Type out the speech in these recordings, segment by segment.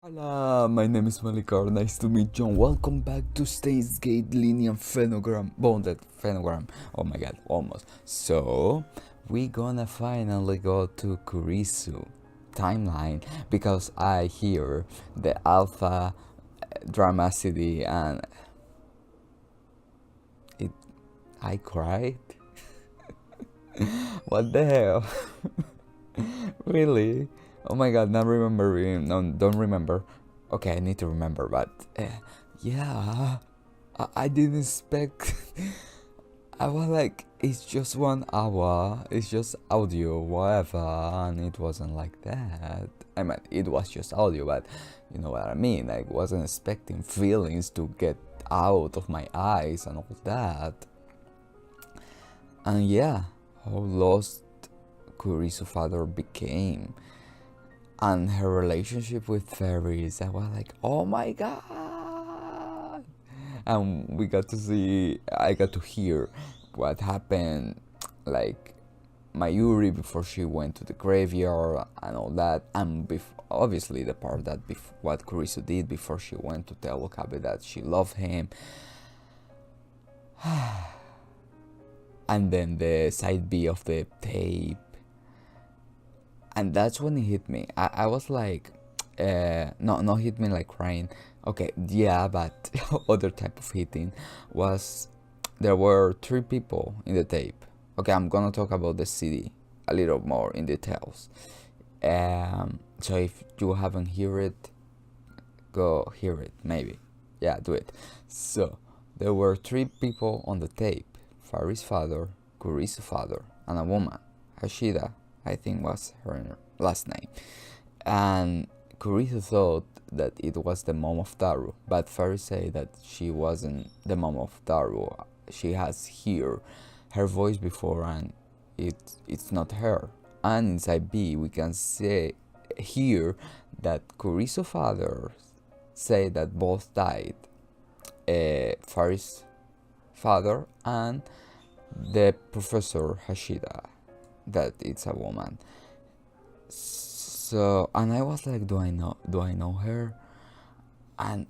Hola, my name is Malikar. Nice to meet you. Welcome back to steinsgate Linear Bounded Phenogram. Oh my god, almost. So, we gonna finally go to KURISU timeline because I hear the alpha dramacity and it. I cried. What the hell? Really? Oh my god, not remembering. No, don't remember. Okay, I need to remember, but yeah, I didn't expect. I was like, it's just 1 hour, it's just audio, whatever, and it wasn't like that. I mean, it was just audio, but you know what I mean. I wasn't expecting feelings to get out of my eyes and all that. And yeah, how lost Kurisu father became and her relationship with fairies. I was like, oh my god. And we got to see, I got to hear what happened, like Mayuri before she went to the graveyard and all that, and obviously the part that what Kurisu did before she went to tell Okabe that she loved him. And then the side B of the tape, and that's when it hit me. I was like, not hit me like crying. Okay, yeah, but other type of hitting was there were 3 people in the tape. Okay, I'm gonna talk about the CD a little more in details. So if you haven't heard it, go hear it. Maybe, yeah, do it. So there were 3 people on the tape: Fari's father, Kuri's father, and a woman, Hashida, I think was her last name. And Kurisu thought that it was the mom of Daru, but Fari said that she wasn't the mom of Daru. She has heard her voice before, and it's not her. And inside B, we can say here that Kurisu father say that both died. Fari's father and the professor Hashida, that it's a woman. So, and I was like, do I know her? And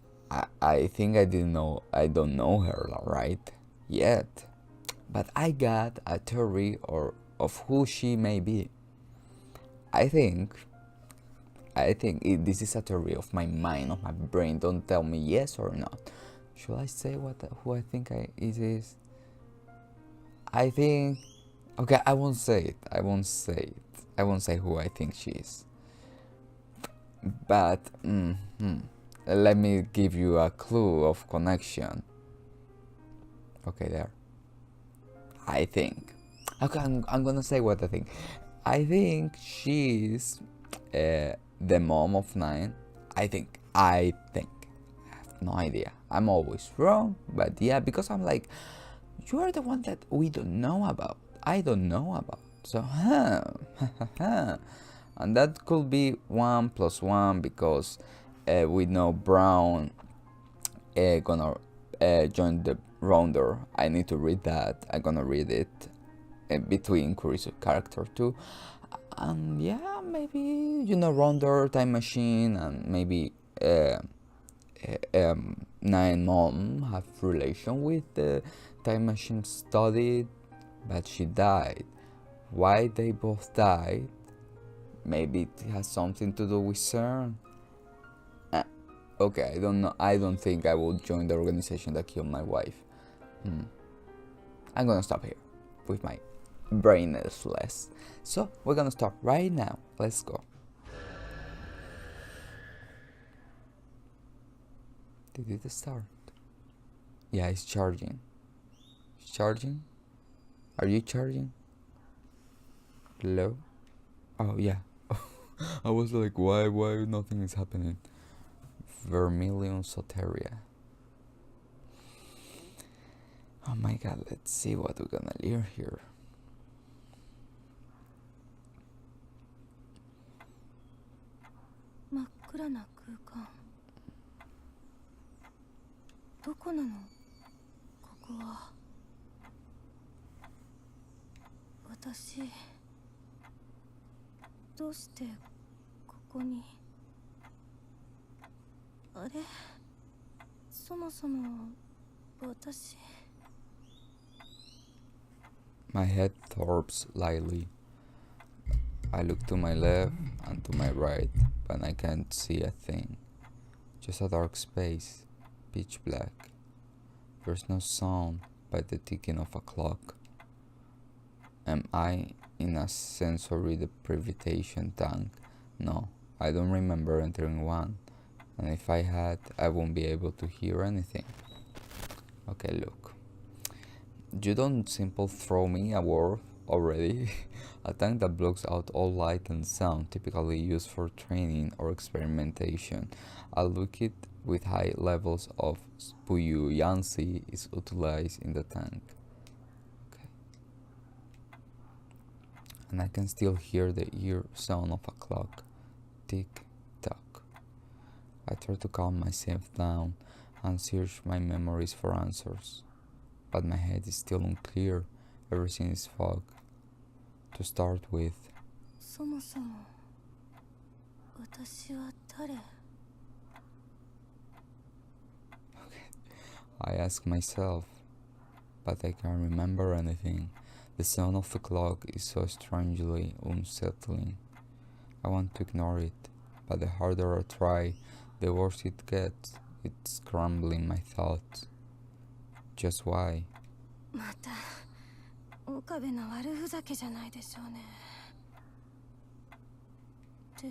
I think I don't know her, right? Yet. But I got a theory of who she may be. I think this is a theory of my mind, of my brain. Don't tell me yes or not. Should I say who I think it is? I think. Okay, I won't say it. I won't say who I think she is. But let me give you a clue of connection. Okay, there. I think. Okay, I'm gonna say what I think. I think she's the mom of Nine. I think. I have no idea. I'm always wrong, but yeah, because I'm like, you are the one that we don't know about. I don't know about. So, and that could be 1+1 because we know Brown gonna join the rounder. I need to read that. I'm gonna read it between Kurisu character too. Yeah, maybe rounder, time machine, and maybe Nine mom have relation with the time machine studied, but she died. Why they both died? Maybe it has something to do with CERN. Okay, I don't know. I don't think I will join the organization that killed my wife. I'm gonna stop here with my brainless. So we're gonna start right now. Let's go. Did it start? Yeah, it's charging. It's charging? Are you charging? Hello? Oh yeah. I was like, why nothing is happening? Vermillon soteria. Oh my god, let's see what we're gonna learn here. What? どこなのここは。私。 どうしてここに。 What あれそもそも私 My head throbs lightly. I look to my left and to my right, but I can't see a thing. Just a dark space, pitch black. There's no sound but the ticking of a clock. Am I in a sensory deprivation tank? No, I don't remember entering one. And if I had, I won't be able to hear anything. Okay, look. You don't simply throw me a word already. A tank that blocks out all light and sound, typically used for training or experimentation. A liquid with high levels of buoyancy is utilized in the tank. Okay. And I can still hear the ear sound of a clock. Tick tock. I try to calm myself down and search my memories for answers. But my head is still unclear. Everything is fog. To start with, そもそも私は誰 I ask myself, but I can't remember anything. The sound of the clock is so strangely unsettling. I want to ignore it, but the harder I try, the worse it gets. It's scrambling my thoughts. Just why? また岡部の悪ふざけじゃないでしょうねって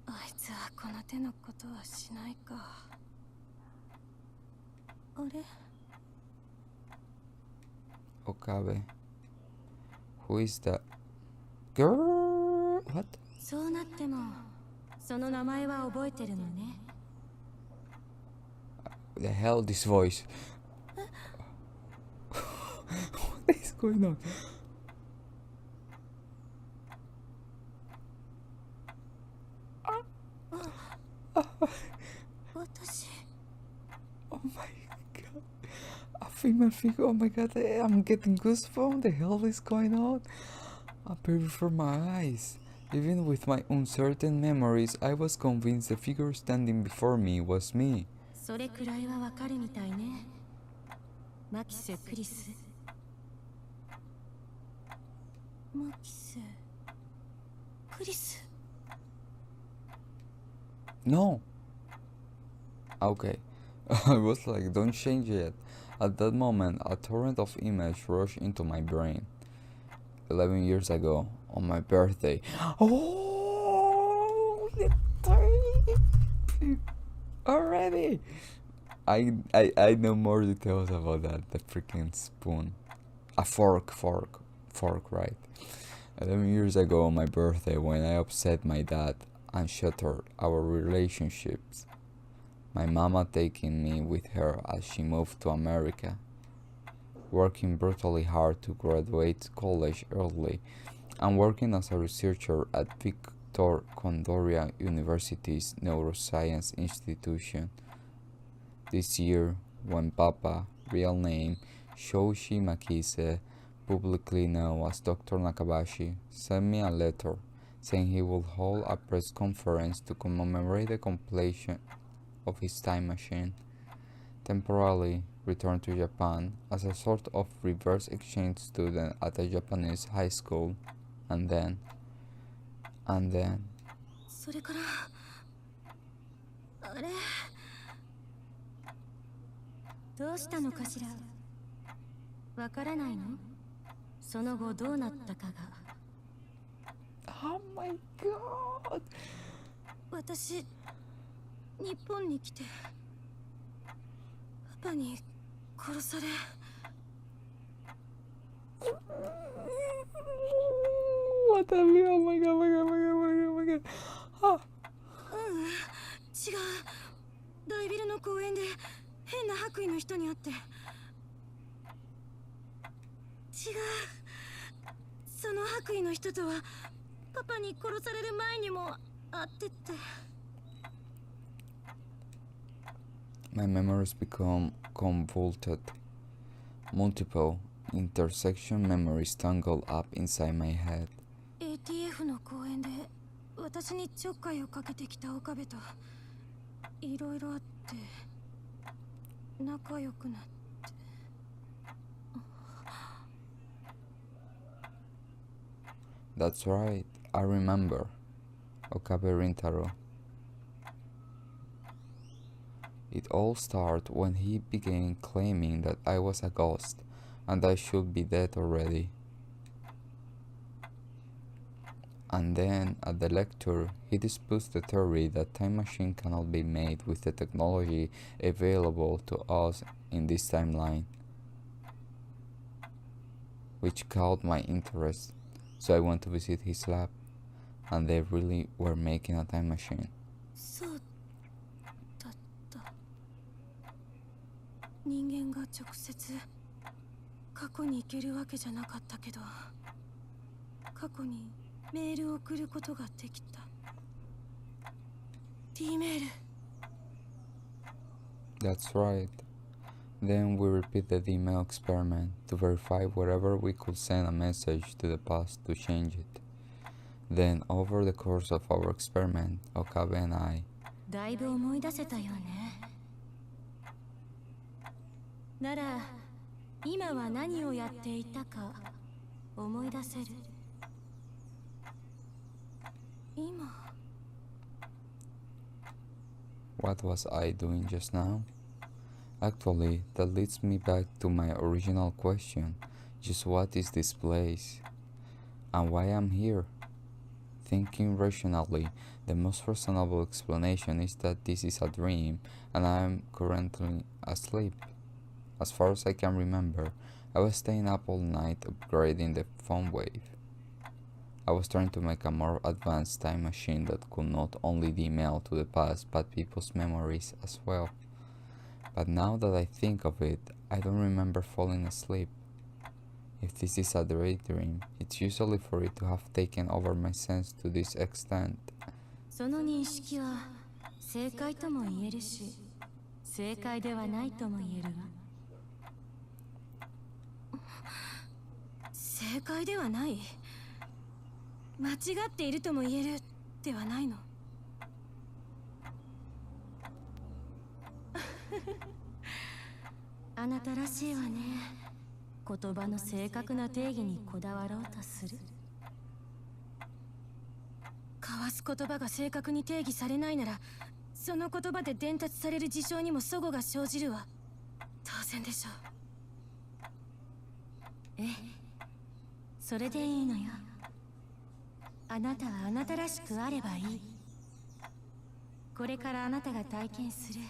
あいつはこの手のことはしないかあれ Okabe. Who is that? Girl? What? そうなってもその名前は覚えてるのね The hell, this voice? What is going on? 私 Oh my god. A female figure. Oh my god, I'm getting goosebumps. The hell is going on? Appeared before my eyes. Even with my uncertain memories, I was convinced the figure standing before me was me. それくらいはわかるみたいねマキセ・クリスマキセ・クリス No. Okay. I was like, don't change it. At that moment, a torrent of images rushed into my brain. 11 years ago, on my birthday. Oh, already. I know more details about that. The freaking spoon. A fork, right? 11 years ago on my birthday, when I upset my dad and shattered our relationships. My mama taking me with her as she moved to America, working brutally hard to graduate college early, and working as a researcher at Victor Condoria University's Neuroscience Institution. This year, when Papa, real name Shoshi MAKISE, publicly known as Dr. Nakabashi, sent me a letter saying he would hold a press conference to commemorate the completion of his time machine, temporarily returned to Japan as a sort of reverse exchange student at a Japanese high school, and then それからあれどうしたのかしらわからないのその後どうなったかが Oh my god! 私日本に来てパパに殺され What the hell? Oh my god, oh my god, oh my god, oh my god, oh my god. 違う大ビルの公園で変な白衣の人に会って違うその白衣の人とはパパに殺される前にも会ってって My memories become convoluted. Multiple intersection memories tangle up inside my head. ATF の公園で私にちょっかいをかけてきた岡部といろいろあって仲良くなって。That's right, I remember. Okabe Rintaro. It all started when he began claiming that I was a ghost and I should be dead already. And then, at the lecture, he disputes the theory that time machine cannot be made with the technology available to us in this timeline, which caught my interest, so I went to visit his lab, and they really were making a time machine. そうだった。人間が直接過去に行けるわけじゃなかったけど、過去にメールを送ることができた。D メール。That's right. Then we repeated the email experiment to verify wherever we could send a message to the past to change it. Then, over the course of our experiment, Okabe and I だいぶ思い出せたよね。なら、今は何をやっていたか思い出せる。今。What was I doing just now? Actually, that leads me back to my original question. Just what is this place? And why I'm here? Thinking rationally, the most reasonable explanation is that this is a dream and I am currently asleep. As far as I can remember, I was staying up all night upgrading the phone wave. I was trying to make a more advanced time machine that could not only email to the past but people's memories as well. But now that I think of it, I don't remember falling asleep. If this is a daydream, it's usually for it to have taken over my sense to this extent. その認識は正解とも言えるし、正解ではないとも言えるわ。正解ではない。間違っているとも言えるではないの。あなたらしいわね。言葉の正確な定義にこだわろうとする。交わす言葉が正確に定義されないなら、その言葉で伝達される事象にも齟齬が生じるわ。当然でしょう。ええ、それでいいのよ。あなたはあなたらしくあればいい。これからあなたが体験する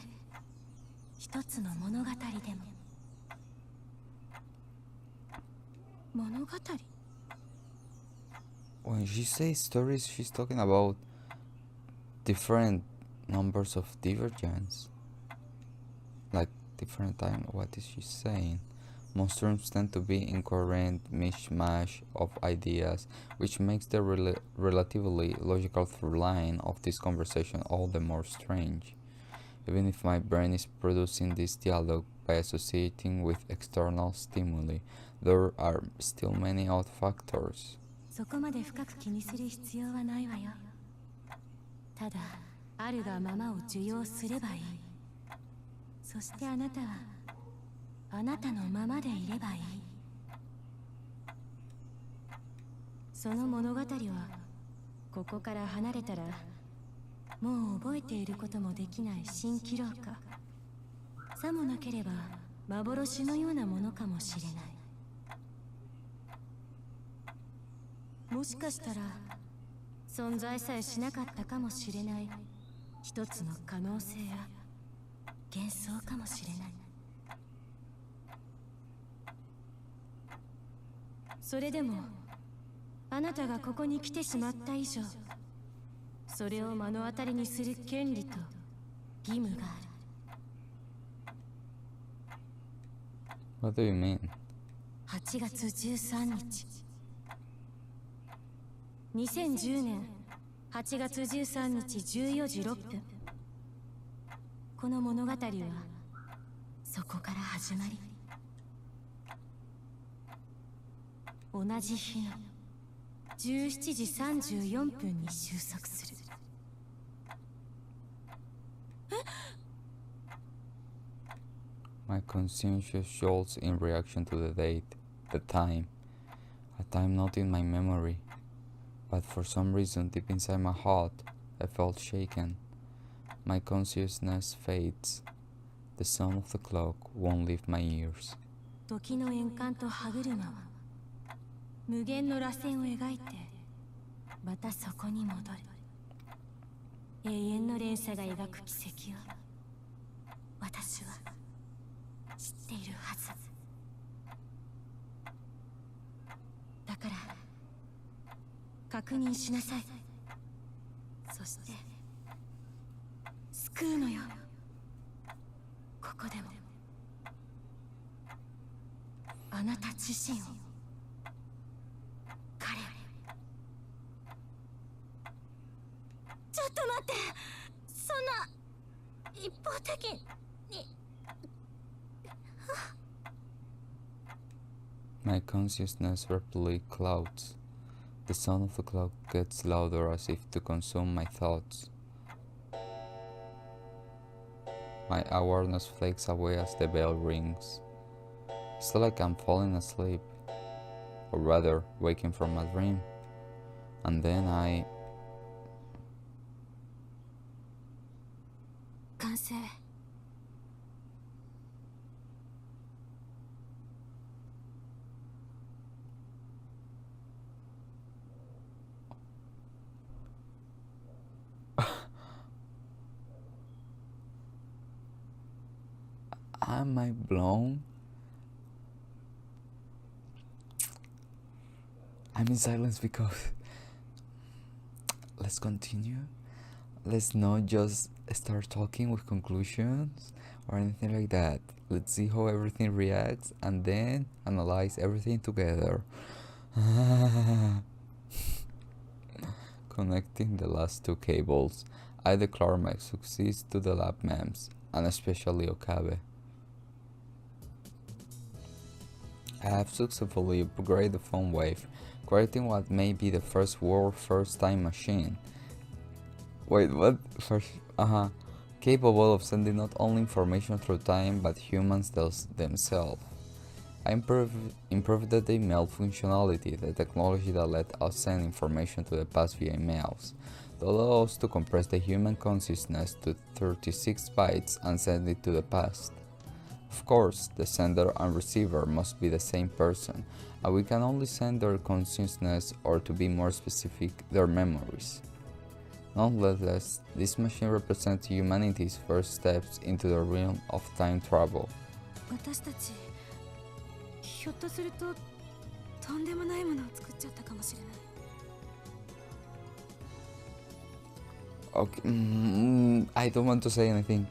一つの物語でも。物語？ When she says stories, she's talking about different numbers of divergence. Like different time, what is she saying? Most rooms tend to be incoherent mishmash of ideas, which makes the relatively logical through line of this conversation all the more strange. Even if my brain is producing this dialogue by associating with external stimuli, there are still many odd factors. そこまで深く気にする必要はないわよ。ただ、あるがままを受容すればいい。そしてあなたはあなたのままでいればいい。その物語はここから離れたらもう覚えていることもできない蜃気楼か、さもなければ幻のようなものかもしれない。もしかしたら存在さえしなかったかもしれない一つの可能性や幻想かもしれない。それでもあなたがここに来てしまった以上、それを目の当たりにする権利と義務がある。What do you mean? 8月13日2010年8月13日14時6分。この物語はそこから始まり、同じ日の17時34分に収束する。え？ My conscience jolts in reaction to the date, the time, a time not in my memory, but for some reason deep inside my heart, I felt shaken. My consciousness fades. The sound of the clock won't leave my ears. 時の円環と歯車は無限の螺旋を描いてまたそこに戻る。永遠の連鎖が描く奇跡を私は知っているはず。だから確認しなさい。そして救うのよ。ここでもあなた自身を。彼ちょっと待って、そんな一方的に。My consciousness rapidly clouds. The sound of the clock gets louder as if to consume my thoughts. My awareness flakes away as the bell rings. It's like I'm falling asleep, or rather, waking from a dream. And then I... 完成。Am I blown? I'm in silence because... Let's continue. Let's not just start talking with conclusions or anything like that. Let's see how everything reacts and then analyze everything together. Connecting the last two cables, I declare my success to the lab MEMS, and especially Okabe. I have successfully upgraded the phone wave, creating what may be the first time machine. Wait, what? Capable of sending not only information through time, but humans themselves. I improved the email functionality, the technology that let us send information to the past via emails. That allows us to compress the human consciousness to 36 bytes and send it to the past. Of course, the sender and receiver must be the same person, and we can only send their consciousness, or to be more specific, their memories. Nonetheless, this machine represents humanity's first steps into the realm of time travel. 私たちひょっとするととんでもないものを作っちゃったかもしれない。Okay, I don't want to say anything.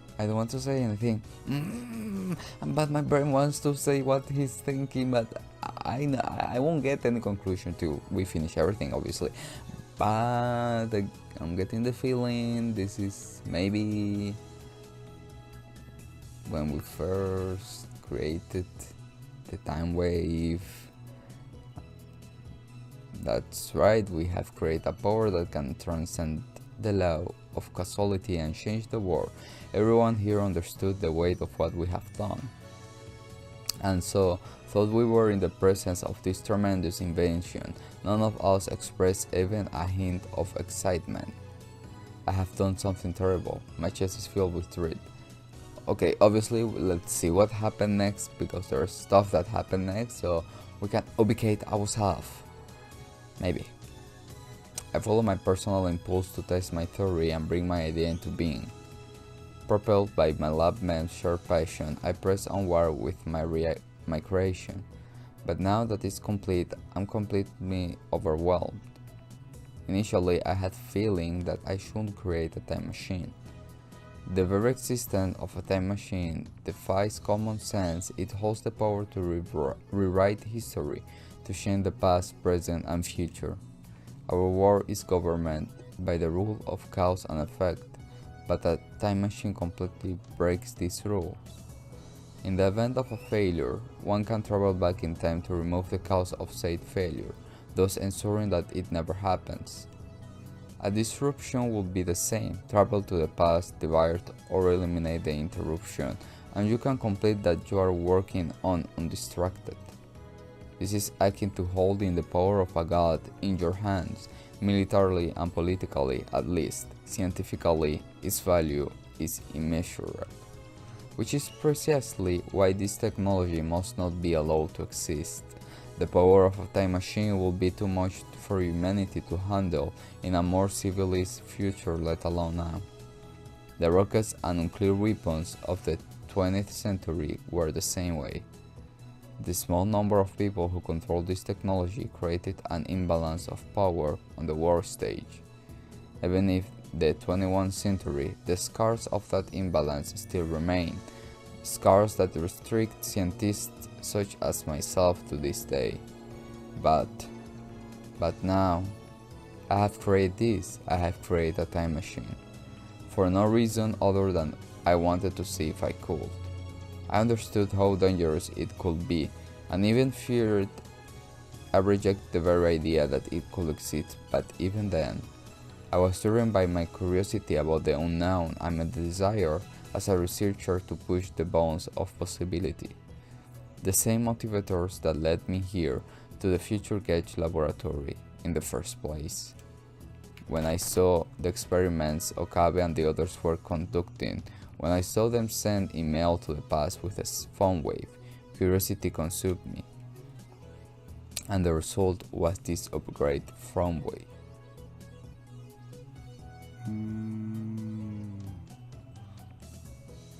But my brain wants to say what he's thinking, but I won't get any conclusion till we finish everything, obviously. But I'm getting the feeling this is maybe when we first created the time wave. That's right, we have created a power that can transcend the law of causality and change the world. Everyone here understood the weight of what we have done, and so thought we were in the presence of this tremendous invention. None of us expressed even a hint of excitement. I have done something terrible. My chest is filled with dread. Okay, obviously, let's see what happened next, because there's stuff that happened next, so we can ubicate ourselves. Maybe. I follow my personal impulse to test my theory and bring my idea into being. Propelled by my lab men's shared passion, I press onward with my creation. But now that it's complete, I'm completely overwhelmed. Initially, I had the feeling that I shouldn't create a time machine. The very existence of a time machine defies common sense. It holds the power to rewrite history, to change the past, present, and future. Our world is governed by the rule of cause and effect, but a time machine completely breaks these rules. In the event of a failure, one can travel back in time to remove the cause of said failure, thus ensuring that it never happens. A disruption would be the same: travel to the past, divert or eliminate the interruption, and you can complete that you are working on undistracted. This is akin to holding the power of a god in your hands, militarily and politically at least. Scientifically, its value is immeasurable, which is precisely why this technology must not be allowed to exist. The power of a time machine will be too much for humanity to handle in a more civilized future, let alone now. The rockets and nuclear weapons of the 20th century were the same way. The small number of people who controlled this technology created an imbalance of power on the war stage. Even if the 21st century, the scars of that imbalance still remain, scars that restrict scientists such as myself to this day. But now, I have created this, I have created a time machine. For no reason other than I wanted to see if I could. I understood how dangerous it could be, and even feared. I rejected the very idea that it could exist, but even then, I was driven by my curiosity about the unknown and my desire as a researcher to push the bounds of possibility. The same motivators that led me here to the Future Gauge laboratory in the first place. When I saw the experiments Okabe and the others were conducting, when I saw them send email to the past with a phone wave, curiosity consumed me. And the result was this upgrade phone wave.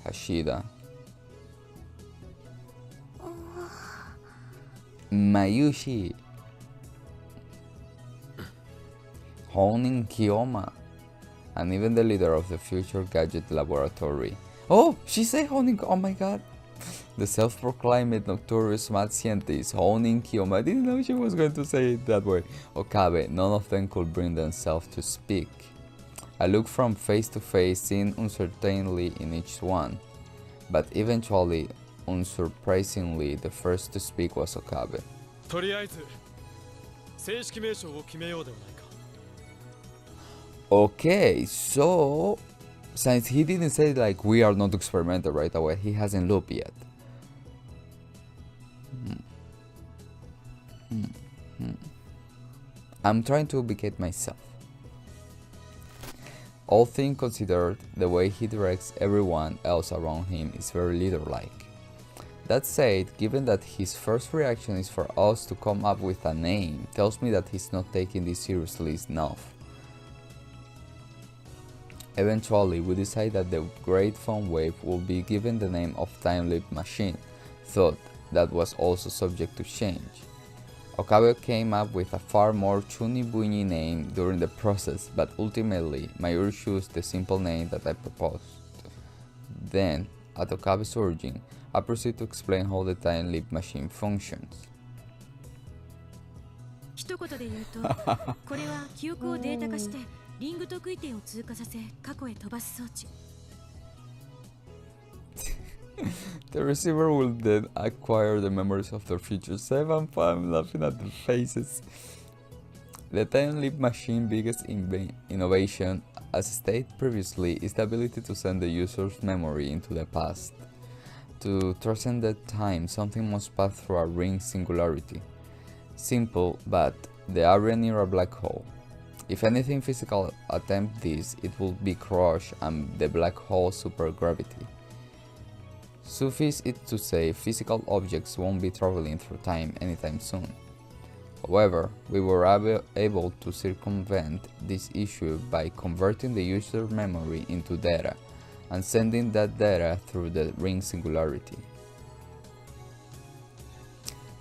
Hashida. Mayushi. Honin Kiyoma. And even the leader of the Future Gadget Laboratory. Oh, she said Honin. Oh my god. The self-proclaimed notorious mad scientist Honin Kiyoma. I didn't know she was going to say it that way. Okabe, none of them could bring themselves to speak. I looked from face to face, seeing uncertainty in each one. But eventually, unsurprisingly, the first to speak was Okabe. Okay, so since he didn't say like we are not experimental right away, he hasn't looped yet. I'm trying to ubicate myself. All things considered, the way he directs everyone else around him is very leader-like. That said, given that his first reaction is for us to come up with a name, tells me that he's not taking this seriously enough. Eventually, we decide that the great phone wave will be given the name of Time Leap Machine, thought that was also subject to change. Okabe came up with a far more chuni-bunyi name during the process, but ultimately, Mayuri chose the simple name that I proposed. Then, at Okabe's urging, I proceed to explain how the Time Leap Machine functions. 一言で言うと、これは記憶をデータ化してリング特異点を通過させ過去へ飛ばす装置。The receiver will then acquire the memories of their future self, and I'm laughing at the faces. The Time Leap Machine biggest innovation, as stated previously, is the ability to send the user's memory into the past. To transcend that time, something must pass through a ring singularity. Simple, but the area near a black hole. If anything physical attempt this, it will be crushed and the black hole supergravity. Suffice it to say, physical objects won't be traveling through time anytime soon. However, we were able to circumvent this issue by converting the user memory into data and sending that data through the ring singularity.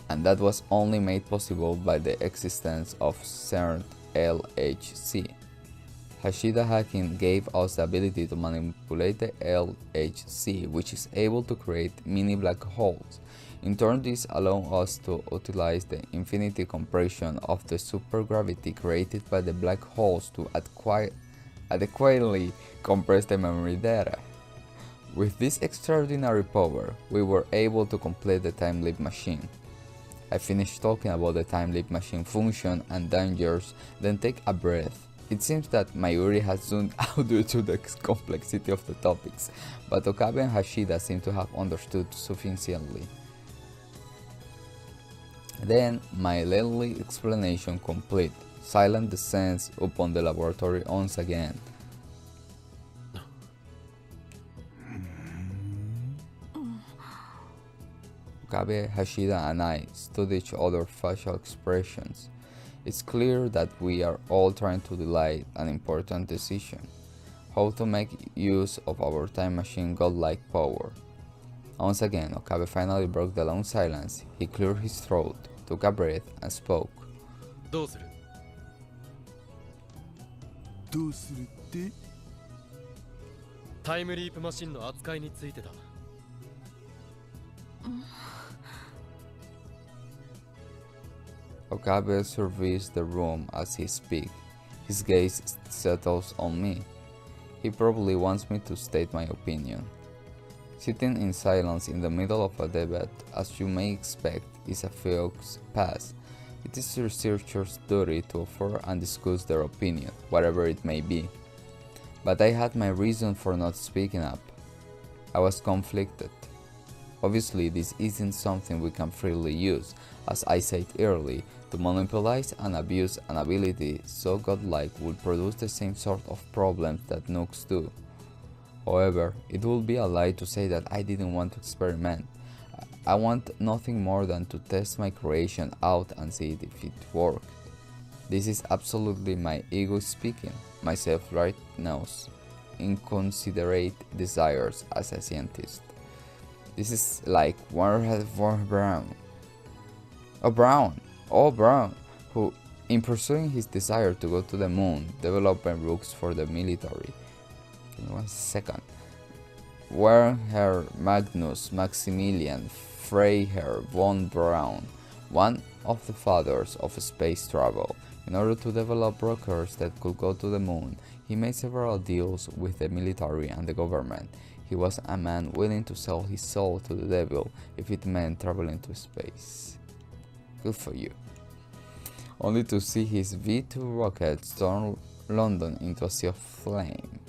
And that was only made possible by the existence of CERN LHC. Hashida hacking gave us the ability to manipulate the LHC, which is able to create mini black holes. In turn, this allows us to utilize the infinity compression of the supergravity created by the black holes to adequately compress the memory data. With this extraordinary power, we were able to complete the Time Leap Machine. I finished talking about the Time Leap Machine function and dangers, then take a breath It seems that Mayuri has zoomed out due to the complexity of the topics, but Okabe and Hashida seem to have understood sufficiently. Then, my lengthy explanation complete. Silence descends upon the laboratory once again. Okabe, Hashida, and I study each other's facial expressions. It's clear that we are all trying to delay an important decision: how to make use of our time machine godlike power. Once again, Okabe finally broke the long silence. He cleared his throat, took a breath, and spoke. どうするって？タイムリープマシンの扱いについてだ。Okabe surveys the room as he speaks. His gaze settles on me. He probably wants me to state my opinion. Sitting in silence in the middle of a debate, as you may expect, is a faux pas. It is researchers' duty to offer and discuss their opinion, whatever it may be. But I had my reason for not speaking up. I was conflicted. Obviously, this isn't something we can freely use, as I said earlier. To monopolize and abuse an ability so godlike would produce the same sort of problems that nukes do. However, it would be a lie to say that I didn't want to experiment. I want nothing more than to test my creation out and see if it worked. This is absolutely my ego speaking, my self-righteousness, inconsiderate desires as a scientist. This is like Warhead Brown, who, in pursuing his desire to go to the moon, developed books for the military. Give me 1 second. Werner Magnus Maximilian Freiherr von Braun, one of the fathers of space travel. In order to develop rockets that could go to the moon, he made several deals with the military and the government. He was a man willing to sell his soul to the devil if it meant traveling to space. Good for you. Only to see his V2 rocket turn London into a sea of flame.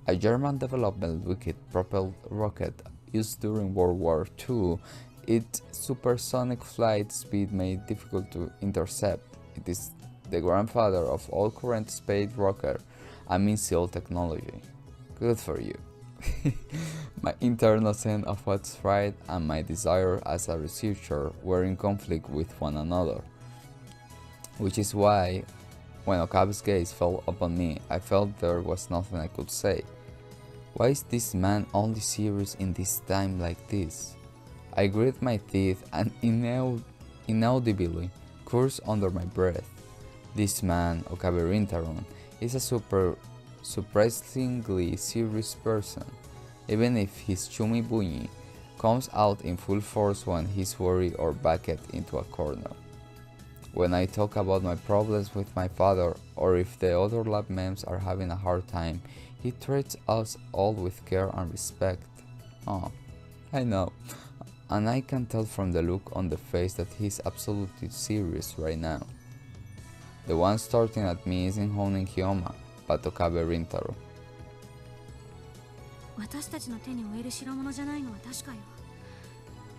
A German development wicked-propelled rocket used during World War II, its supersonic flight speed made it difficult to intercept. It is the grandfather of all current space rocket and missile technology. Good for you. My internal sense of what's right and my desire as a researcher were in conflict with one another. Which is why, when Okabe's gaze fell upon me, I felt there was nothing I could say. Why is this man only serious in this time like this? I grit my teeth and inaudibly curse under my breath. This man, Okabe Rintarun, is a surprisingly serious person, even if his chummy bunny comes out in full force when he's worried or backed into a corner. When I talk about my problems with my father, or if the other lab members are having a hard time, he treats us all with care and respect. Oh, I know, and I can tell from the look on the face that he's absolutely serious right now. The one starting at me isn't Honen Kiyoma, but Okabe Rintaro. 私たちの手に負える代物じゃないのは確かよ。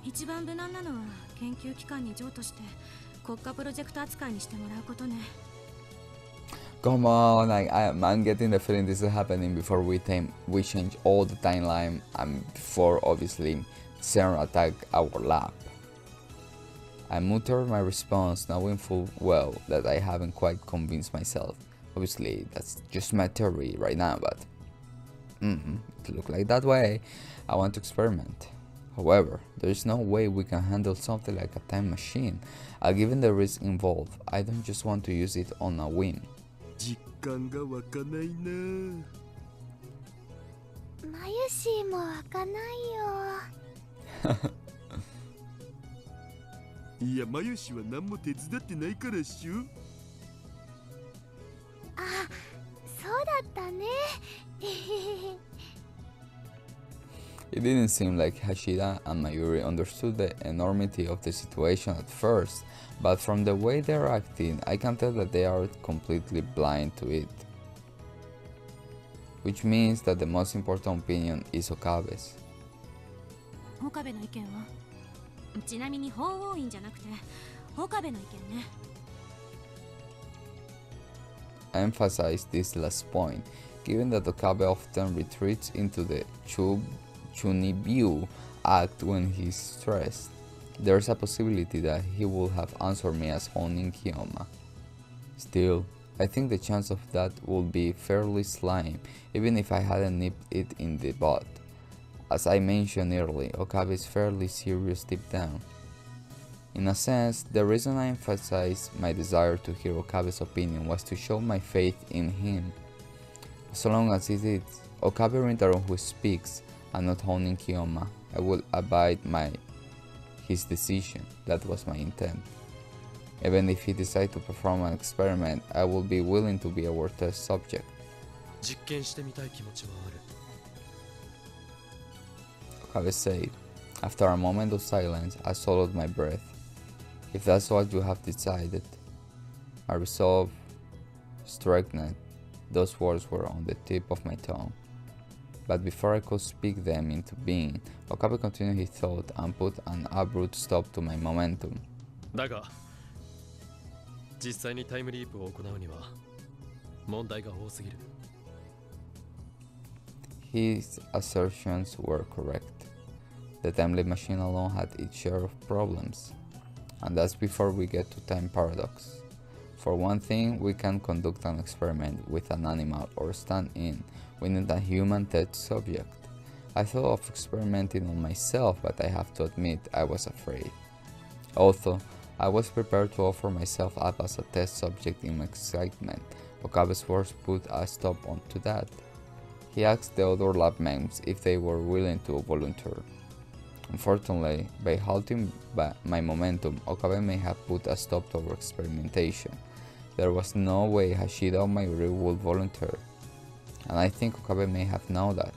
一番無難なのは研究機関に譲渡して国家プロジェクト扱いにしてもらうことね。Come on, I'm getting the feeling this is happening before we change all the timeline and before obviously Seren attack our lab. I muttered my response, knowing full well that I haven't quite convinced myself. Obviously, that's just my theory right now, but it looks like that way. I want to experiment. However, there is no way we can handle something like a time machine. Given the risk involved, I don't just want to use it on a whim. 実感が湧かないな。マユシーも湧かないよ。いや、マユシは何も手伝ってないからっしょ。あ、そうだったね。It didn't seem like Hashida and Mayuri understood the enormity of the situation at first, but from the way they're acting, I can tell that they are completely blind to it. Which means that the most important opinion is Okabe's. 岡部の意見はちなみに法王院じゃなくて岡部の意見ね I emphasize this last point, given that Okabe often retreats into the Chunibyu act when he's stressed. There's a possibility that he would have answered me as Honin Kiyoma. Still, I think the chance of that would be fairly slim, even if I hadn't nipped it in the bud. As I mentioned earlier, Okabe is fairly serious deep down. In a sense, the reason I emphasized my desire to hear Okabe's opinion was to show my faith in him. So long as it is Okabe Rintaro who speaks and not Honin Kiyoma, I will abide by his decision. That was my intent. Even if he decides to perform an experiment, I will be willing to be our test subject. 実験してみたい気持ちはある Okabe said. After a moment of silence, I swallowed my breath. If that's what you have decided. My resolve strengthened. Those words were on the tip of my tongue. But before I could speak them into being, Okabe continued his thought and put an abrupt stop to my momentum. だが実際にタイムリープを行うには問題が多すぎる His assertions were correct. The time leap machine alone had its share of problems. And that's before we get to time paradox. For one thing, we can conduct an experiment with an animal or stand-in. We need a human test subject. I thought of experimenting on myself, but I have to admit I was afraid. Although I was prepared to offer myself up as a test subject in my excitement, Okabe's words put a stop to that. He asked the other lab mates if they were willing to volunteer. Unfortunately, by halting my momentum, Okabe may have put a stop to our experimentation. There was no way Hashida or Mayuri would volunteer, and I think Okabe may have known that.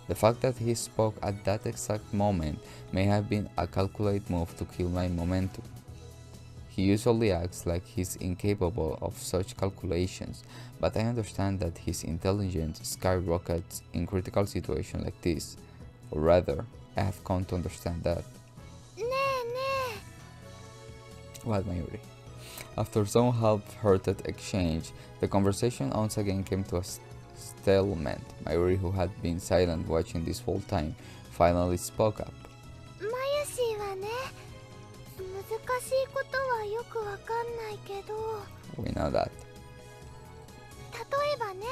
The fact that he spoke at that exact moment may have been a calculated move to kill my momentum. He usually acts like he's incapable of such calculations, but I understand that his intelligence skyrockets in critical situations like this, or rather, I have come to understand that. What, Mayuri? After some half-hearted exchange, the conversation once again came to a stalemate. Mayuri, who had been silent watching this whole time, finally spoke up. マユシはね、難しいことはよくわかんないけど、 We know that. 例えばね、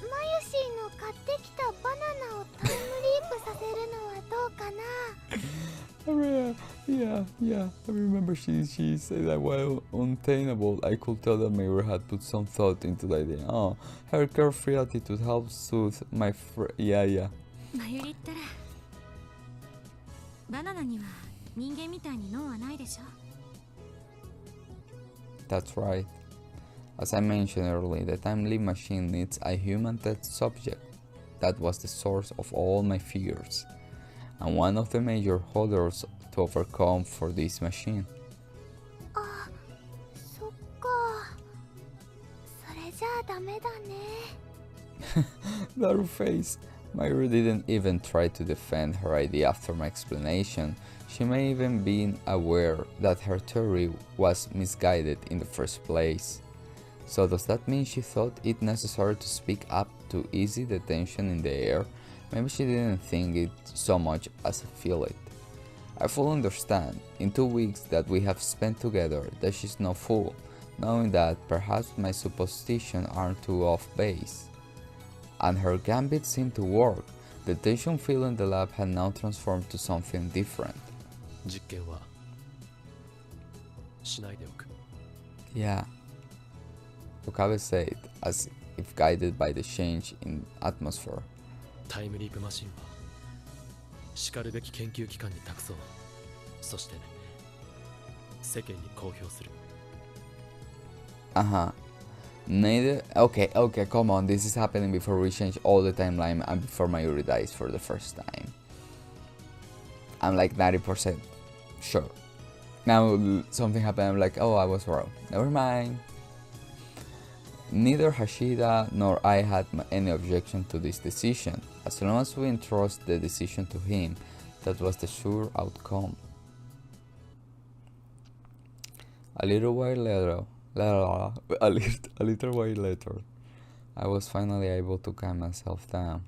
マユシの買ってきたバナナをタイムリープさせるのはどうかな Yeah, I remember she said that while untenable, I could tell that Mayuri had put some thought into the idea. Oh, her carefree attitude helps soothe my yeah. マユリったらバナナには人間みたいに脳はないでしょ That's right. As I mentioned earlier, the time leap machine needs a human test subject. That was the source of all my fears, and one of the major hurdles to overcome for this machine. あ、そっか。それじゃあダメだね。 That face. Mayuri didn't even try to defend her idea after my explanation. She may even be aware that her theory was misguided in the first place. So does that mean she thought it necessary to speak up to ease the tension in the air? Maybe she didn't think it so much as feel it. I fully understand, in 2 weeks that we have spent together, that she's no fool, knowing that perhaps my suppositions aren't too off base. And her gambit seemed to work. The tension filled in the lab had now transformed to something different. 実験はしないでおく Yeah, Okabe said, as if guided by the change in atmosphere. タイムリープマシンはしかるべき研究機関に託そうそして世間に公表する Uh-huh. Neither. Okay, come on. This is happening before we change all the timeline and before Mayuri dies for the first time. I'm like 90% sure. Now something happened. I'm like, oh, I was wrong. Never mind. Neither Hashida nor I had any objection to this decision. As long as we entrust the decision to him, that was the sure outcome. A little while later, I was finally able to calm myself down.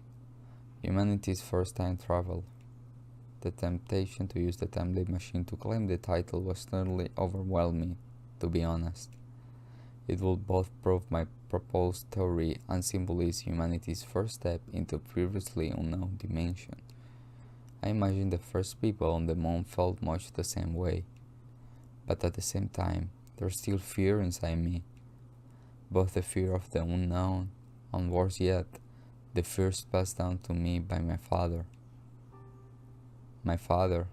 Humanity's first time travel. The temptation to use the time leap machine to claim the title was certainly overwhelming, to be honest. It would both prove my proposed theory and symbolize humanity's first step into a previously unknown dimension. I imagine the first people on the moon felt much the same way, but at the same time, there's still fear inside me. Both the fear of the unknown and, worse yet, the fears passed down to me by my father. My father,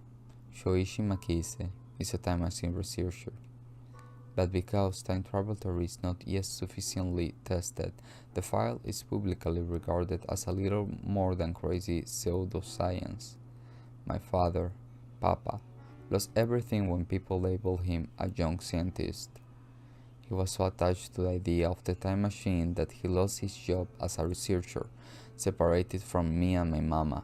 Shoichi MAKISE, is a time machine researcher. But because time travel theory is not yet sufficiently tested, the file is publicly regarded as a little more than crazy pseudoscience. My father, Papa, lost everything when people labeled him a young scientist. He was so attached to the idea of the time machine that he lost his job as a researcher, separated from me and my mama,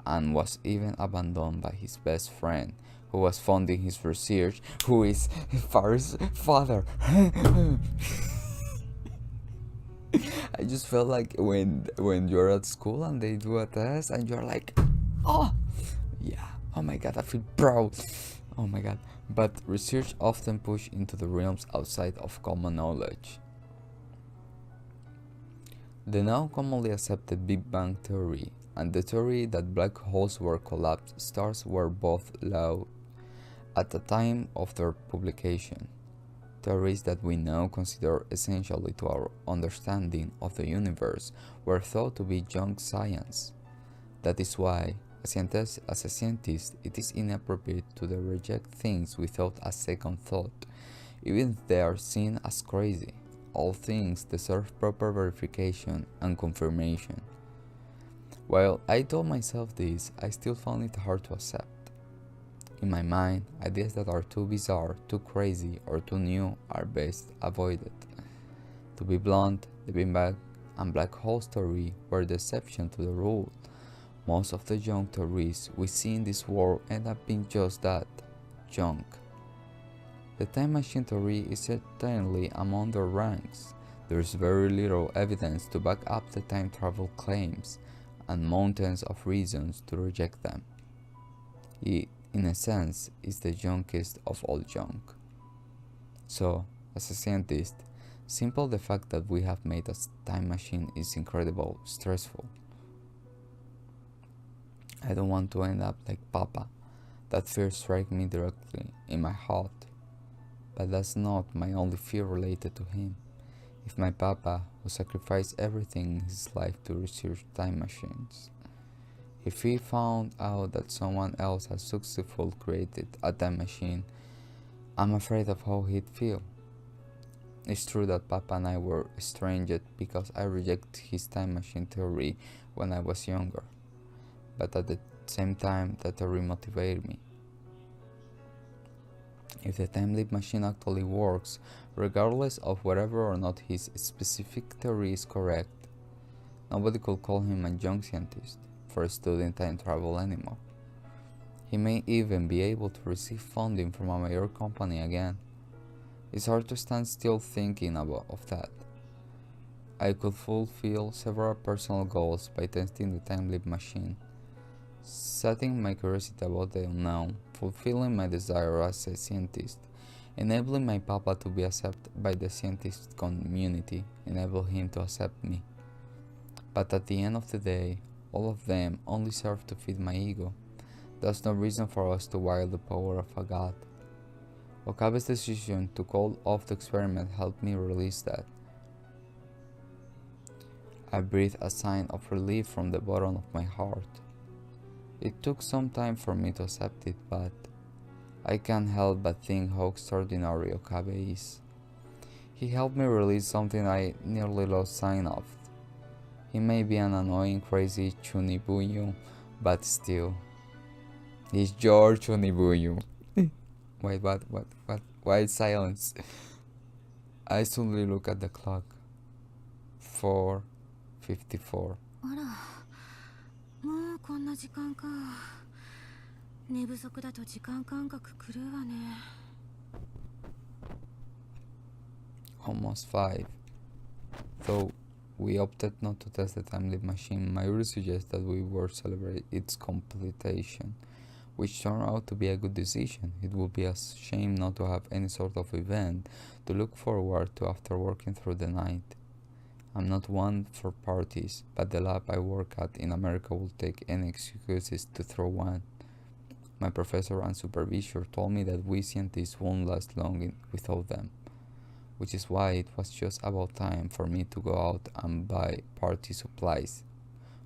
and was even abandoned by his best friend, who was funding his research, who is Faris' father. I just felt like when you're at school and they do a test and you're like, oh yeah, oh my god, I feel proud, oh my god. But research often pushed into the realms outside of common knowledge. The now commonly accepted Big Bang theory and the theory that black holes were collapsed stars were both loud at the time of their publication. Theories that we now consider essentially to our understanding of the universe were thought to be junk science. That is why, as a scientist, it is inappropriate to reject things without a second thought, even if they are seen as crazy. All things deserve proper verification and confirmation. While I told myself this, I still found it hard to accept. In my mind, ideas that are too bizarre, too crazy, or too new are best avoided. To be blunt, the Big Bang and black hole theory were the exception to the rule. Most of the junk theories we see in this world end up being just that, junk. The time machine theory is certainly among their ranks. There is very little evidence to back up the time travel claims, and mountains of reasons to reject them. It, in a sense, is the junkest of all junk. So, as a scientist, simple the fact that we have made a time machine is incredibly stressful. I don't want to end up like Papa. That fear strikes me directly in my heart. But that's not my only fear related to him. If my Papa, who sacrificed everything in his life to research time machines, if he found out that someone else has successfully created a time machine, I'm afraid of how he'd feel. It's true that Papa and I were estranged because I rejected his time machine theory when I was younger, but at the same time that theory motivated me. If the time leap machine actually works, regardless of whether or not his specific theory is correct, nobody could call him a young scientist for studying time travel anymore. He may even be able to receive funding from a major company again. It's hard to stand still thinking of that. I could fulfill several personal goals by testing the time leap machine, setting my curiosity about the unknown, fulfilling my desire as a scientist, enabling my Papa to be accepted by the scientist community, enable him to accept me. But at the end of the day, all of them only serve to feed my ego. There's no reason for us to wield the power of a god. Okabe's decision to call off the experiment helped me release that. I breathed a sign of relief from the bottom of my heart. It took some time for me to accept it, but I can't help but think how extraordinary Okabe is. He helped me release something I nearly lost sight of. He may be an annoying, crazy Chunibuyu, but still. He's your Chunibuyu. Wait, what? Why silence? I suddenly look at the clock. 4:54. あら、もうこんな時間か。寝不足だと時間感覚狂うわね。Almost 5. Though we opted not to test the time leap machine, Myojin suggests that we were celebrate its completion, which turned out to be a good decision. It would be a shame not to have any sort of event to look forward to after working through the night. I'm not one for parties, but the lab I work at in America will take any excuses to throw one. My professor and supervisor told me that we scientists won't last long without them, which is why it was just about time for me to go out and buy party supplies.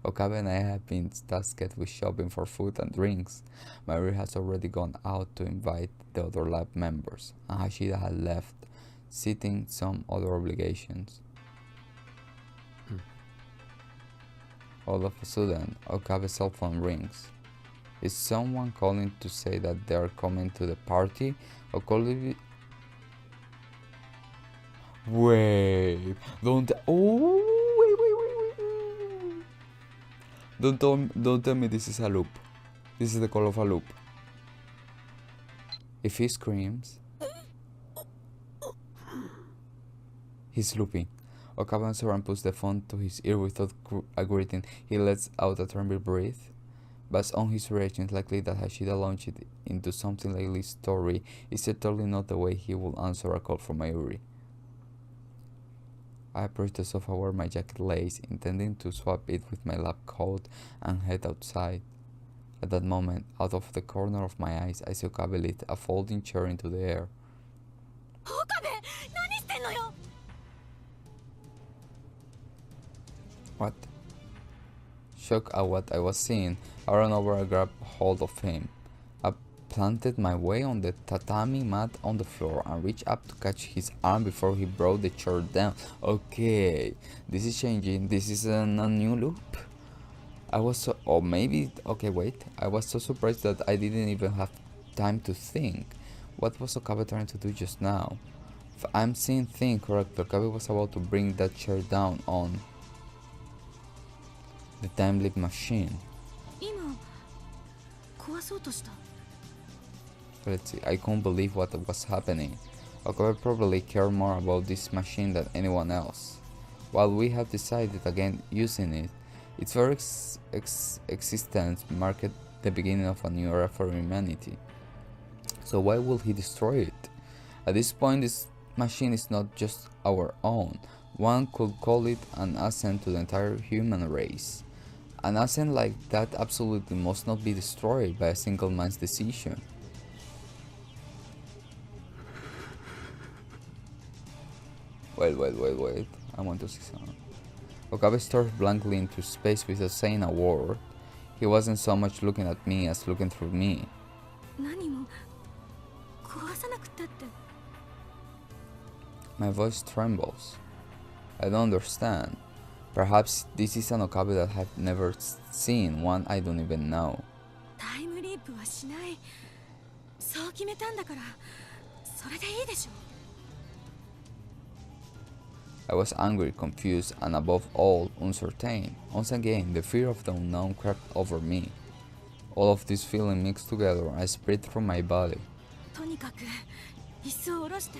Okabe and I have been tasked with shopping for food and drinks. Mayuri has already gone out to invite the other lab members, and Hashida had left, citing some other obligations. All of a sudden, Okabe's cell phone rings. Is someone calling to say that they are coming to the party? Or could it be... Wait, don't... Oh, wait. Don't tell me this is a loop. This is the call of a loop. If he screams... He's looping. Okabe answers and puts the phone to his ear without a greeting. He lets out a trembling breath. Based on his reaction, it's likely that Hashida launched it into something like this story. It's certainly not the way he would answer a call from Mayuri. I approach the sofa where my jacket lays, intending to swap it with my lab coat and head outside. At that moment, out of the corner of my eyes, I see Okabe lift a folding chair into the air. Okabe! 何してんのよ! What? Shocked at what I was seeing, I ran over and grabbed hold of him. I planted my weight on the tatami mat on the floor and reached up to catch his arm before he brought the chair down. Okay, this is changing. This is a new loop. I was so... Oh, maybe... Okay, wait. I was so surprised that I didn't even have time to think. What was Okabe trying to do just now? If I'm seeing things correctly, Okabe was about to bring that chair down on the time leap machine. 今、壊そうとした。 Let's see, I couldn't believe what was happening. Okabe probably cared more about this machine than anyone else. While we have decided against using it, its very existence marked the beginning of a new era for humanity. So why would he destroy it? At this point, this machine is not just our own. One could call it an ascent to the entire human race. An ascent like that absolutely must not be destroyed by a single man's decision. Wait, I want to see something. Okabe stared blankly into space without saying a word. He wasn't so much looking at me as looking through me. 何も壊さなくてって。 My voice trembles. I don't understand. Perhaps this is an Okabe that I've never seen, one I don't even know. タイムリープはしない。そう決めたんだから、それでいいでしょ。 I was angry, confused, and above all, uncertain. Once again, the fear of the unknown crept over me. All of these feelings mixed together and spread through my body. とにかく、椅子を下ろして。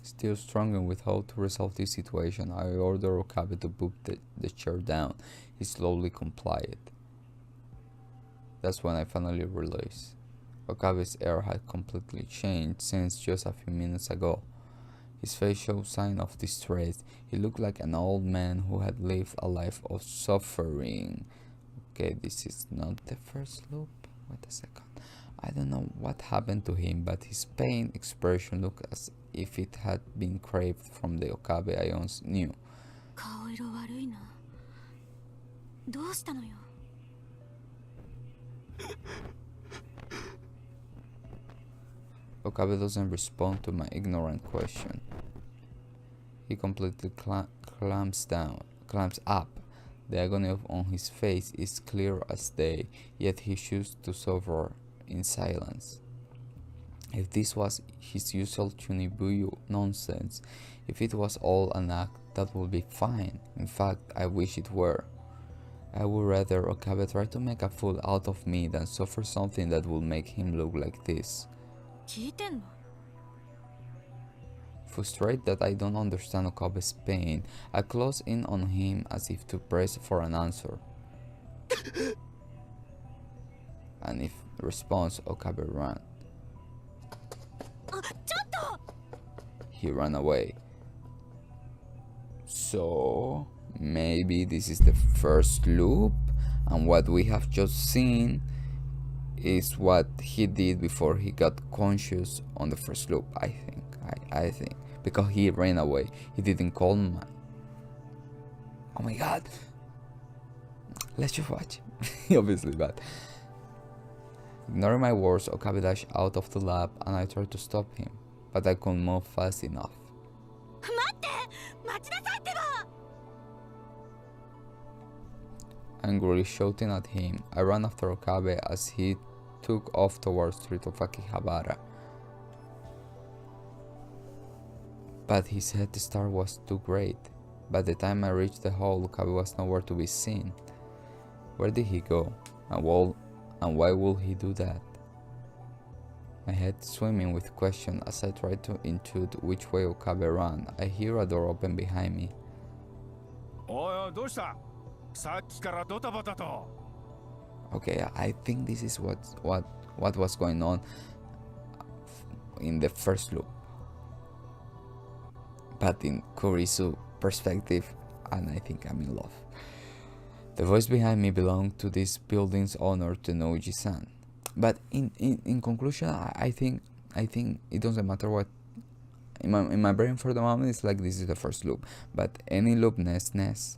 Still struggling with how to resolve this situation, I ordered Okabe to put the chair down. He slowly complied. That's when I finally realized Okabe's air had completely changed since just a few minutes ago. His face showed signs of distress. He looked like an old man who had lived a life of suffering. Okay, this is not the first loop. Wait a second. I don't know what happened to him, but his pain expression looked as if it had been craved from the Okabe I once knew. 顔色悪いな。どうしたのよ。Okabe doesn't respond to my ignorant question. He completely clamps up. The agony on his face is clear as day, yet he chooses to suffer in silence. If this was his usual Chunibuyu nonsense, if it was all an act, that would be fine. In fact, I wish it were. I would rather Okabe try to make a fool out of me than suffer something that would make him look like this. 聞いてんの? Frustrated that I don't understand Okabe's pain, I close in on him as if to press for an answer. And if response, Okabe ran. He ran away. So maybe this is the first loop, and what we have just seen is what he did before he got conscious on the first loop. I think because he ran away, he didn't call me. Oh my god, let's just watch. Obviously, but ignoring my words, Okabe dashed out of the lab and I tried to stop him, but I couldn't move fast enough. Angrily shouting at him, I ran after Okabe as he took off towards the street of Akihabara. But his head start was too great. By the time I reached the hall, Okabe was nowhere to be seen. Where did he go? And why would he do that? My head swimming with question as I tried to intuit which way Okabe ran. I hear a door open behind me. Okay, I think this is what was going on in the first loop, but in Kurisu perspective, and I think I'm in love. The voice behind me belonged to this building's owner, Tenoji-san. But in conclusion, I think it doesn't matter what. In my brain for the moment, it's like this is the first loop. But any loopness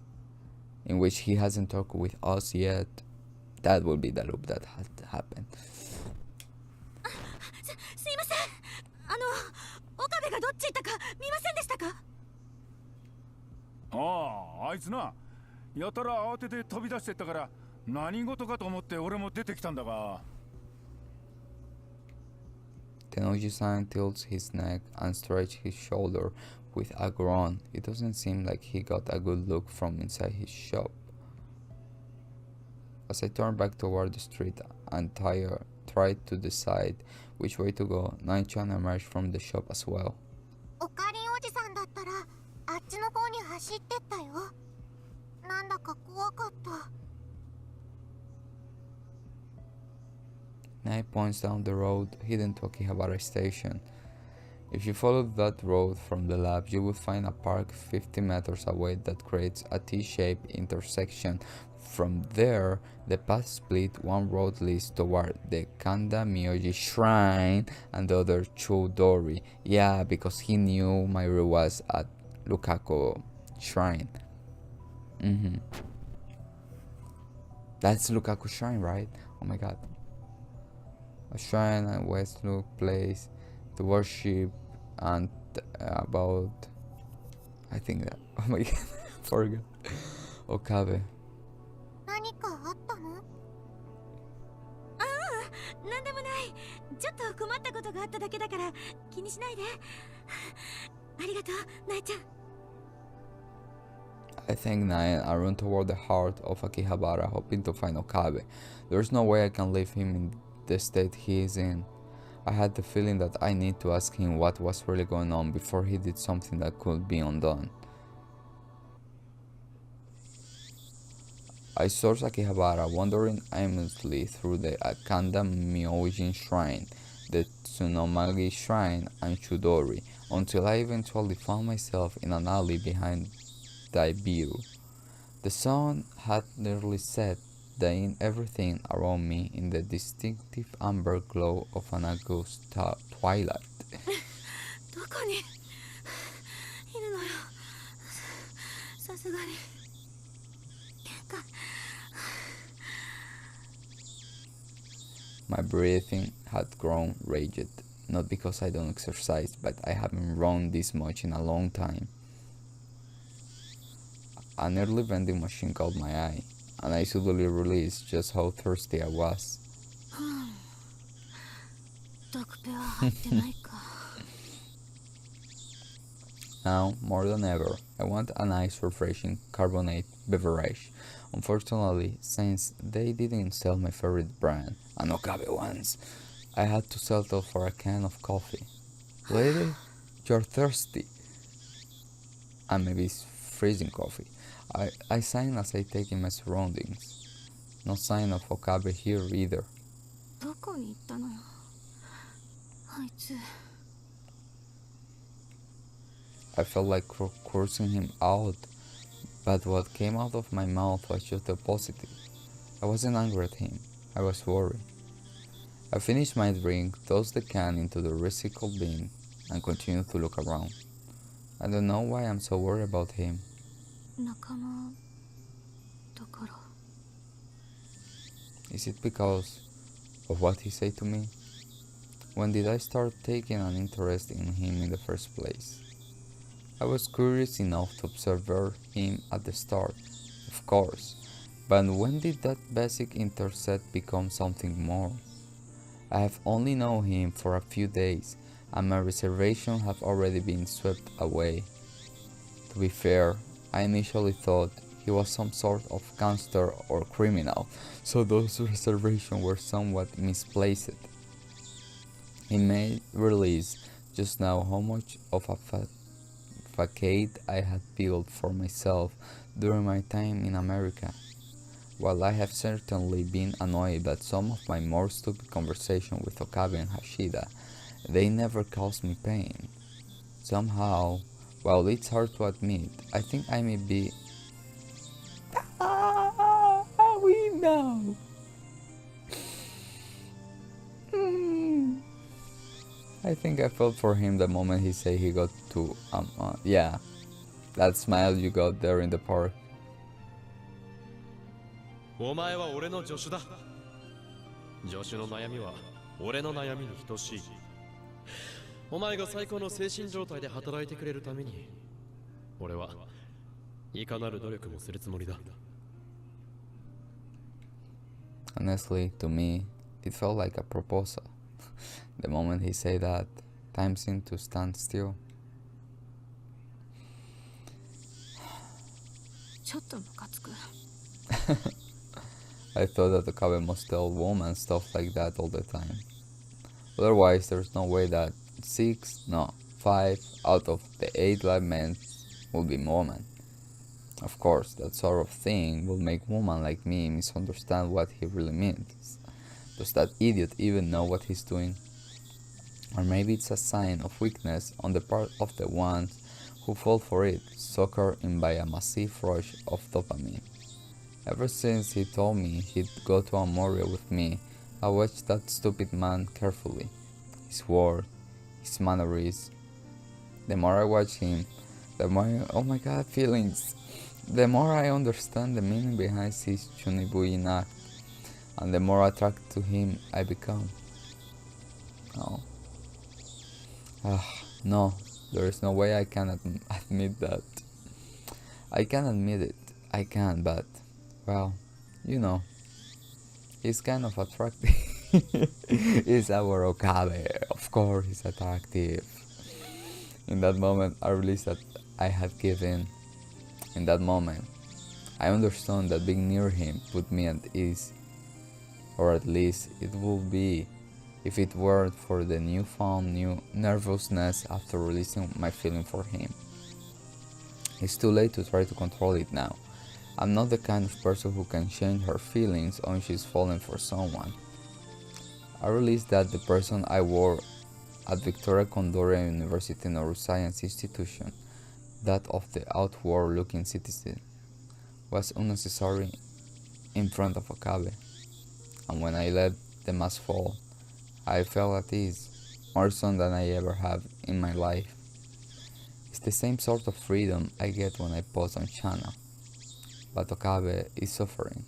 in which he hasn't talked with us yet, that will be the loop that had happened. すいません。岡部がどっち行ったか見ませんでしたか? ああ、あいつな、やたら慌てて飛び出してったから何事かと思って俺も出てきたんだが。Tenoji-san tilts his neck and stretches his shoulder with a groan. It doesn't seem like he got a good look from inside his shop. As I turn back toward the street and tried to decide which way to go, Nai-chan emerged from the shop as well. おかりんおじさんだったらあっちの方に走ってったよ。なんだか怖かった。Nai points down the road heading to Akihabara Station. If you follow that road from the lab, you will find a park 50 meters away that creates a T-shaped intersection. From there, the path split. One road leads toward the Kanda Myojin shrine and the other Chudori. Yeah, because he knew Mayuri was at Lukaku shrine. That's Lukaku shrine, right? Oh my god. A shrine and Westlook place to worship and about, I think that, oh my god, forgot. Okabe. 何かあったの? なんでもない。ちょっと困ったことがあっただけだから気にしないで。ありがとう、ナイちゃん。I thank Nai and I run toward the heart of Akihabara, hoping to find Okabe. There's no way I can leave him in the state he is in. I had the feeling that I need to ask him what was really going on before he did something that could be undone. I sourced Akihabara, wandering aimlessly through the Kanda Myojin shrine, the Tsunomagi shrine, and Chudori, until I eventually found myself in an alley behind Daibiru. The sun had nearly set, dyeing everything around me in the distinctive amber glow of an August twilight. どこにいるのよ。さすがに。My breathing had grown rigid. not because I don't exercise, but I haven't run this much in a long time. An early vending machine caught my eye, and I suddenly realized just how thirsty I was. ドクペは入ってないか。 Now, more than ever, I want a nice refreshing carbonate beverage. Unfortunately, since they didn't sell my favorite brand, an Okabe ones, I had to settle for a can of coffee. Lady, you're thirsty. And maybe it's freezing coffee. I sign as I take in my surroundings. No sign of Okabe here either. どこに行ったのよ。あいつ。 I felt like cursing him out, but what came out of my mouth was just the positive. I wasn't angry at him, I was worried. I finished my drink, tossed the can into the recycle bin, and continued to look around. I don't know why I'm so worried about him. 仲間だから。 Is it because of what he said to me? When did I start taking an interest in him in the first place? I was curious enough to observe him at the start, of course, but when did that basic interest become something more? I have only known him for a few days, and my reservations have already been swept away. To be fair, I initially thought he was some sort of gangster or criminal, so those reservations were somewhat misplaced. He may realize just now how much of a facade I had built for myself during my time in America. While I have certainly been annoyed by some of my more stupid conversations with Okabe and Hashida, they never caused me pain. Somehow, while it's hard to admit, I think I may be... we know! I think I felt for him the moment he said he got to, yeah, that smile you got there in the park. お前は俺の助手だ。助手の悩みは俺の悩みに等しい。お前が最高の精神状態で働いてくれるために、俺はいかなる努力もするつもりだ。 Honestly, to me, it felt like a proposal. The moment he said that, time seemed to stand still. ちょっとムカつく。 I thought that Okabe must tell women stuff like that all the time. Otherwise, there's no way that 5 out of the 8 live men will be women. Of course, that sort of thing will make women like me misunderstand what he really means. Does that idiot even know what he's doing? Or maybe it's a sign of weakness on the part of the ones who fall for it, suckered in by a massive rush of dopamine. Ever since he told me he'd go to Amoria with me, I watched that stupid man carefully. His words, his mannerisms. The more I watch him, the more oh my god, feelings. The more I understand the meaning behind his Chunibuin act, and the more attracted to him I become. No. No, there is no way I can admit that. I can admit it, I can, but, well, you know, he's kind of attractive. He's our Okabe, of course he's attractive. In that moment, I realized that I had given. In that moment, I understood that being near him put me at ease, or at least it would be if it weren't for the newfound nervousness after releasing my feeling for him. It's too late to try to control it now. I'm not the kind of person who can change her feelings when she's falling for someone. I realized that the person I wore at Victoria Condorcet University Neuroscience Institution, that of the outward looking citizen, was unnecessary in front of Okabe, and when I let the mask fall, I felt at ease, more so than I ever have in my life. It's the same sort of freedom I get when I post on channel, but Okabe is suffering,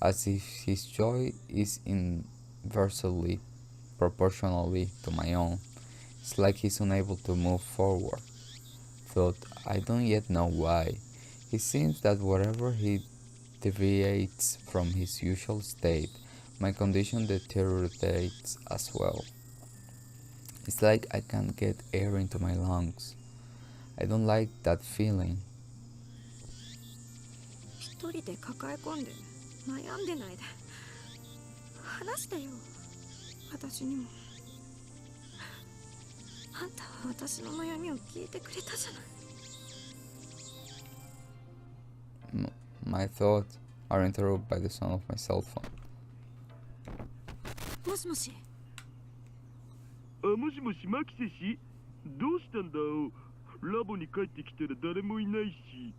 as if his joy is inversely proportionally to my own. It's like he's unable to move forward. Thought, I don't yet know why. It seems that wherever he deviates from his usual state, my condition deteriorates as well. It's like I can't get air into my lungs. I don't like that feeling. 一人で抱え込んで悩んでないで話してよ。私にも。あんたは私の悩みを聞いてくれたじゃない。My thoughts are interrupted by the sound of my cell phone. もしもし。あ、もしもし、マキセ氏、どうしたんだ。ラボに帰ってきたら誰もいないし。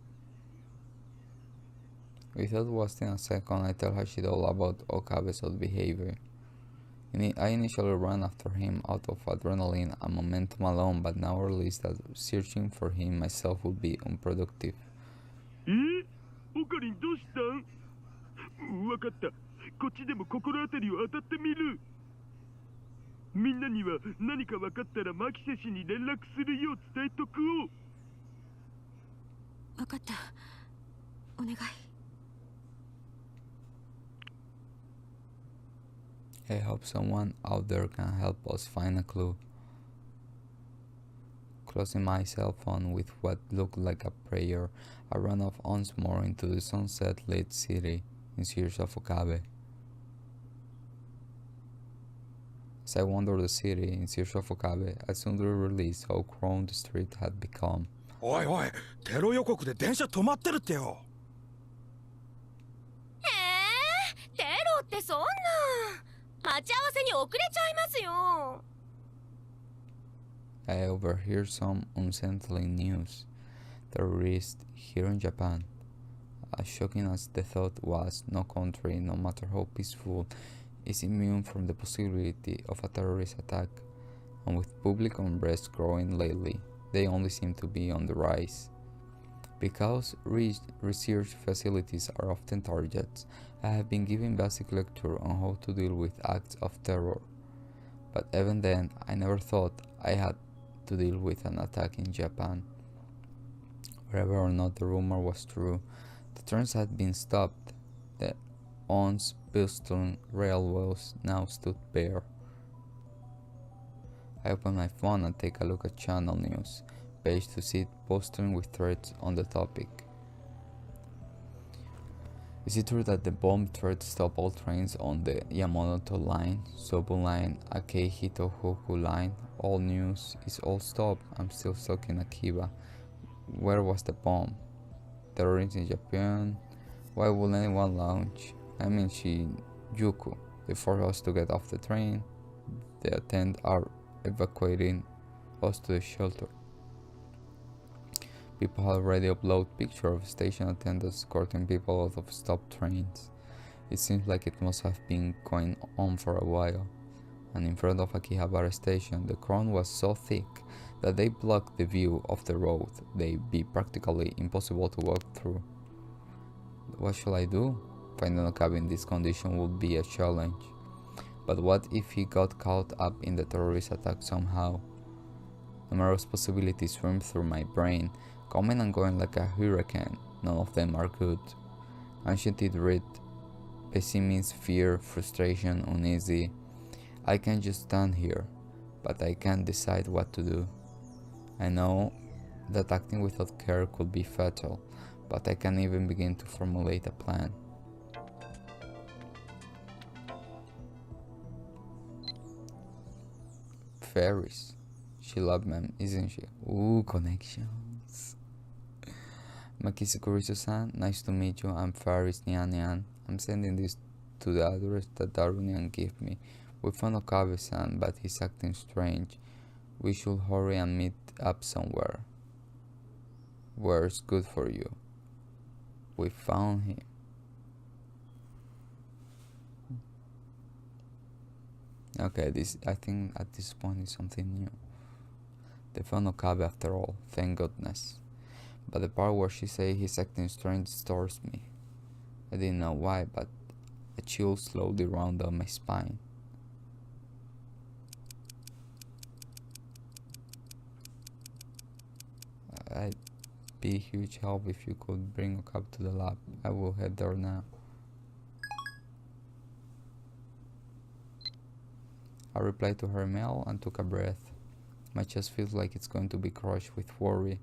Without wasting a second, I tell Hashido all about Okabe's odd behavior. I initially ran after him out of adrenaline and momentum alone, but now realize that searching for him myself would be unproductive. オカリンどうしたん？わかった。こっちでも心当たりを当たってみる。みんなには何かわかったらマキセ氏に連絡するよう伝えとくを。わかった。お願い。I hope someone out there can help us find a clue. Closing my cell phone with what looked like a prayer, I ran off once more into the sunset-lit city in search of Okabe. As I wandered the city in search of Okabe, I soon realized how crowded the street had become. おいおい、テロ予告で電車止まってるってよ。テロってそんな。待ち合わせに遅れちゃいますよ。I overheard some unsettling news. Terrorists here in Japan. As shocking as the thought was, no country, no matter how peaceful, is immune from the possibility of a terrorist attack. And with public unrest growing lately, they only seem to be on the rise. Because research facilities are often targets, I have been given basic lecture on how to deal with acts of terror. But even then, I never thought I had to deal with an attack in Japan. Whether or not the rumor was true, the trains had been stopped. The once bustling railways now stood bare. I open my phone and take a look at channel news page to see it posting with threats on the topic. Is it true that the bomb threat stopped all trains on the Yamamoto line, Sobu line, Akihito-Hoku line? All news is all stopped. I'm still stuck in Akiba. Where was the bomb? Terrorists in Japan? Why would anyone launch? I mean Shinjuku. They forced us to get off the train. The attendants are evacuating us to the shelter. People have already uploaded pictures of station attendants escorting people out of stopped trains. It seems like it must have been going on for a while. And in front of Akihabara station, the crowd was so thick that they blocked the view of the road. They'd be practically impossible to walk through. What shall I do? Finding Okabe in this condition would be a challenge. But what if he got caught up in the terrorist attack somehow? Numerous possibilities swim through my brain, coming and going like a hurricane. None of them are good. Ancient dread, pessimism, fear, frustration, uneasy. I can just stand here, but I can't decide what to do. I know that acting without care could be fatal, but I can't even begin to formulate a plan. Fairies. She loved them, isn't she? Ooh, connections. Makise Kurisu-san, nice to meet you. I'm Faris Nyan Nyan. I'm sending this to the address that Darunian gave me. We found Okabe-san, but he's acting strange. We should hurry and meet up somewhere. Where's good for you? We found him. Okay, I think at this point is something new. They found Okabe after all, thank goodness. But the part where she said he's acting strange disturbs me. I didn't know why, but a chill slowly ran down my spine. I'd be a huge help if you could bring a cup to the lab. I will head there now. I replied to her mail and took a breath. My chest feels like it's going to be crushed with worry.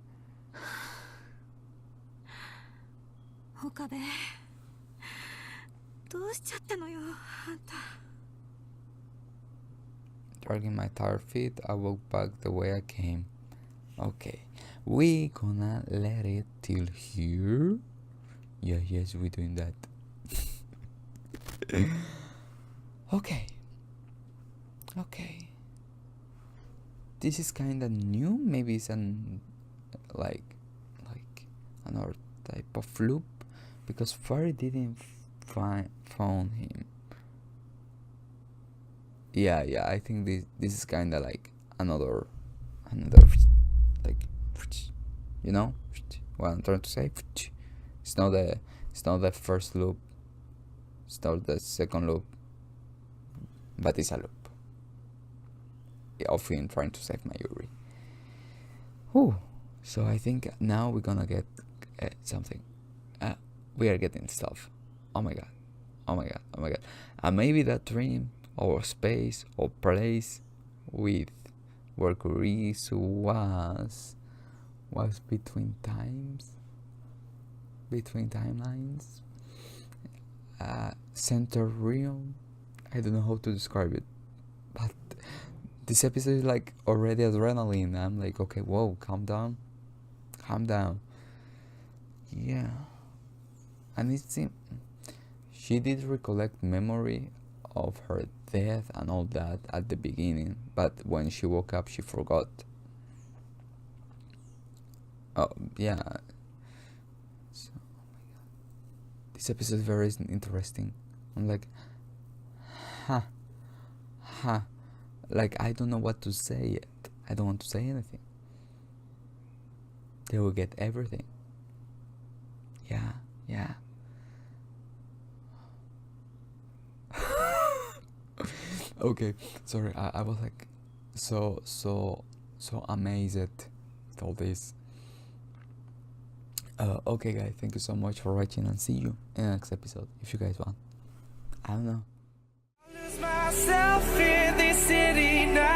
岡部、どうしちゃったのよ、あんた。Dragging my tired feet, I walked back the way I came. Okay, we gonna let it till here. Yeah, yes, we're doing that. Okay. This is kinda new. Maybe it's like another type of loop, because Fairy didn't found him. Yeah, I think this is kinda like another like, you know what I'm trying to say. It's not the first loop, it's not the second loop, but it's a loop of him trying to save Mayuri. So I think now we're gonna get something. We are getting stuff. Oh my god. And maybe that dream or space or place with where Kurisu was between timelines, center realm. I don't know how to describe it, but this episode is like already adrenaline. I'm like, okay, whoa, calm down. Yeah, and it seemed she did recollect memory of her death and all that at the beginning, but when she woke up she forgot. Oh yeah, so oh my god, this episode is very interesting. I'm like, like I don't know what to say yet. I don't want to say anything. They will get everything. Yeah. Okay, sorry, I was like so amazed with all this. Okay guys, thank you so much for watching, and see you in the next episode if you guys want. I don't know. Lose myself in this city now.